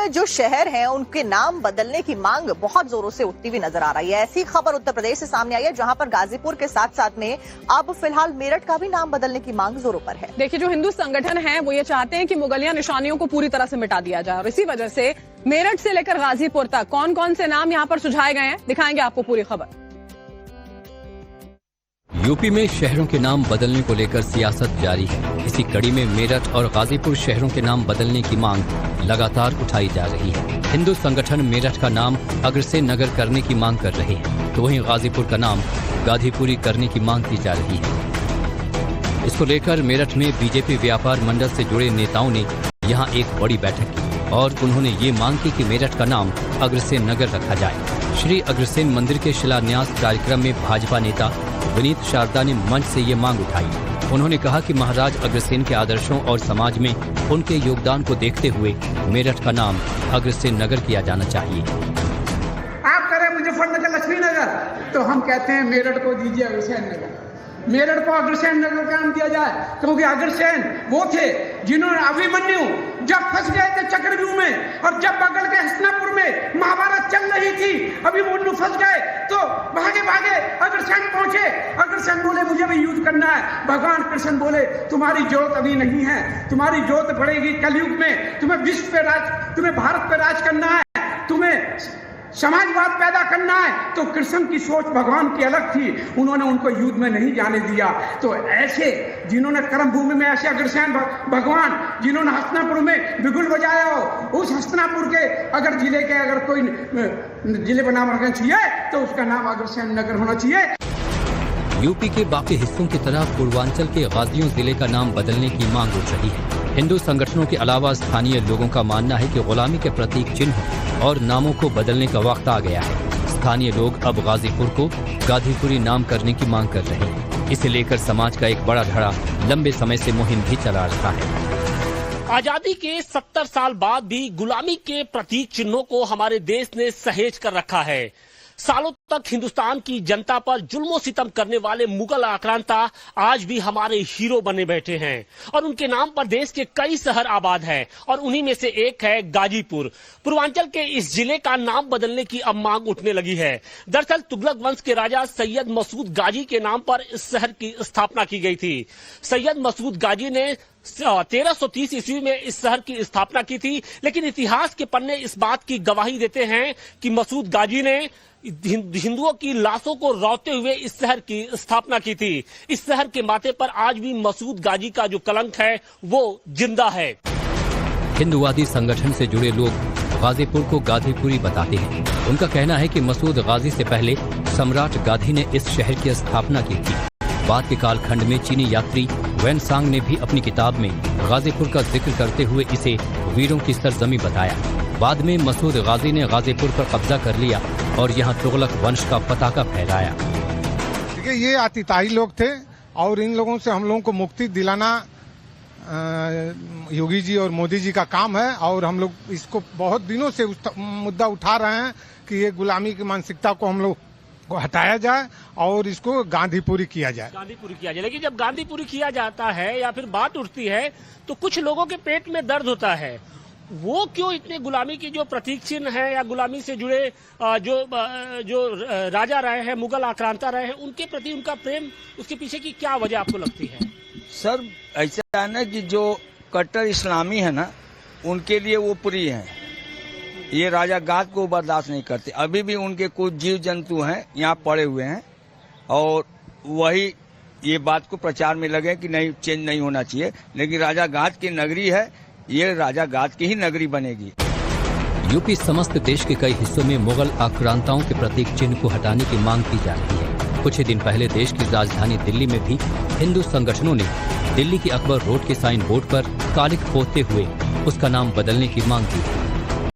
जो शहर हैं उनके नाम बदलने की मांग बहुत जोरों से उठती हुई नजर आ रही है। ऐसी खबर उत्तर प्रदेश से सामने आई है, जहां पर गाजीपुर के साथ साथ में अब फिलहाल मेरठ का भी नाम बदलने की मांग जोरों पर है। देखिए, जो हिंदू संगठन है वो ये चाहते हैं कि मुगलिया निशानियों को पूरी तरह से मिटा दिया जाए, और इसी वजह से मेरठ से लेकर गाजीपुर तक कौन कौन से नाम यहाँ पर सुझाए गए हैं, दिखाएंगे आपको पूरी खबर। यूपी में शहरों के नाम बदलने को लेकर सियासत जारी है। इसी कड़ी में मेरठ और गाजीपुर शहरों के नाम बदलने की मांग लगातार उठाई जा रही है। हिंदू संगठन मेरठ का नाम अग्रसेन नगर करने की मांग कर रहे हैं, तो वहीं गाजीपुर का नाम गाधीपुरी करने की मांग की जा रही है। इसको लेकर मेरठ में बीजेपी व्यापार मंडल से जुड़े नेताओं ने यहाँ एक बड़ी बैठक की और उन्होंने ये मांग की कि मेरठ का नाम अग्रसेन नगर रखा जाए। श्री अग्रसेन मंदिर के शिलान्यास कार्यक्रम में भाजपा नेता विनीत शारदा ने मंच से ये मांग उठाई। उन्होंने कहा कि महाराज अग्रसेन के आदर्शों और समाज में उनके योगदान को देखते हुए मेरठ का नाम अग्रसेन नगर किया जाना चाहिए। आप करें मुजफ्फरनगर, लक्ष्मी नगर, तो हम कहते हैं मेरठ को दीजिए अग्रसेन नगर। मेरठ को अग्रसेन नगर का नाम दिया जाए, क्योंकि अग्रसेन वो थे जिन्होंने अभिमन्यु जब फंस गए थे चक्रव्यूह में, और जब बगल के हस्तिनापुर में महाभारत चल रही थी, अभिमन्यु फंस गए तो भागे भागे अग्रसेन पहुंचे। अग्रसेन बोले मुझे भी युद्ध करना है। भगवान कृष्ण बोले तुम्हारी जरूरत अभी नहीं है, तुम्हारी जरूरत पड़ेगी कलयुग में। तुम्हें विश्व पे राज, तुम्हें भारत पे राज करना है, तुम्हें समाजवाद पैदा करना है। तो कृष्ण की सोच भगवान की अलग थी, उन्होंने उनको युद्ध में नहीं जाने दिया। तो ऐसे जिन्होंने कर्म भूमि में, ऐसे अग्रसेन भगवान जिन्होंने हस्तिनापुर में बिगुल बजाया हो, उस हस्तिनापुर के अगर जिले के अगर कोई जिले का नाम रखना चाहिए तो उसका नाम अग्रसेन नगर होना चाहिए। यूपी के बाकी हिस्सों की तरह पूर्वांचल के गाजियों जिले का नाम बदलने की मांग उठ रही है। हिंदू संगठनों के अलावा स्थानीय लोगों का मानना है कि गुलामी के प्रतीक चिन्ह और नामों को बदलने का वक्त आ गया है। स्थानीय लोग अब गाजीपुर को गाधीपुरी नाम करने की मांग कर रहे हैं। इसे लेकर समाज का एक बड़ा धड़ा लंबे समय से मुहिम भी चला रहा है। आजादी के 70 साल बाद भी गुलामी के प्रतीक चिन्हों को हमारे देश ने सहेज कर रखा है। सालों तक हिंदुस्तान की जनता पर जुल्मो सितम करने वाले मुगल आक्रांता आज भी हमारे हीरो बने बैठे हैं, और उनके नाम पर देश के कई शहर आबाद हैं, और उन्हीं में से एक है गाजीपुर। पूर्वांचल के इस जिले का नाम बदलने की अब मांग उठने लगी है। दरअसल तुगलक वंश के राजा सैयद मसूद गाजी के नाम पर इस शहर की स्थापना की गई थी। सैयद मसूद गाजी ने 1330 ईस्वी में इस शहर की स्थापना की थी, लेकिन इतिहास के पन्ने इस बात की गवाही देते हैं कि मसूद गाजी ने हिंदुओं की लाशों को रौते हुए इस शहर की स्थापना की थी। इस शहर के माथे पर आज भी मसूद गाजी का जो कलंक है वो जिंदा है। हिंदुवादी संगठन से जुड़े लोग गाजीपुर को गाधीपुरी बताते हैं। उनका कहना है कि मसूद गाजी से पहले सम्राट गाधी ने इस शहर की स्थापना की थी। बाद के कालखंड में चीनी यात्री वैनसांग ने भी अपनी किताब में गाजीपुर का जिक्र करते हुए इसे वीरों की सरजमी बताया। बाद में मसूद गाजी ने गाजीपुर पर कब्जा कर लिया और यहाँ तुगलक वंश का पताका फहराया। देखिए, ये आतिताई लोग थे और इन लोगों से हम लोगों को मुक्ति दिलाना योगी जी और मोदी जी का काम है, और हम लोग इसको बहुत दिनों से मुद्दा उठा रहे हैं कि ये गुलामी की मानसिकता को हम लोग को हटाया जाए और इसको गांधीपुरी किया जाए। गांधीपुरी किया जाए, लेकिन जब गांधीपुरी किया जाता है या फिर बात उठती है तो कुछ लोगों के पेट में दर्द होता है। वो क्यों इतने गुलामी की जो प्रतीक चिन्ह है या गुलामी से जुड़े जो राजा रहे हैं, मुगल आक्रांता रहे हैं, उनके प्रति उनका प्रेम, उसके पीछे की क्या वजह आपको लगती है? सर, ऐसा है ना कि जो कट्टर इस्लामी है ना, उनके लिए वो प्रिय है। ये राजा गाद को बर्दाश्त नहीं करते। अभी भी उनके कुछ जीव जंतु हैं यहाँ पड़े हुए हैं, और वही ये बात को प्रचार में लगे कि नहीं, चेंज नहीं होना चाहिए। लेकिन राजा गाद की नगरी है, ये राजा गाद की ही नगरी बनेगी। यूपी समस्त देश के कई हिस्सों में मुगल आक्रांताओं के प्रतीक चिन्ह को हटाने की मांग की जा रही है। कुछ ही दिन पहले देश की राजधानी दिल्ली में भी हिंदू संगठनों ने दिल्ली की अकबर रोड के साइन बोर्ड पर कालिख पोतते हुए उसका नाम बदलने की मांग की।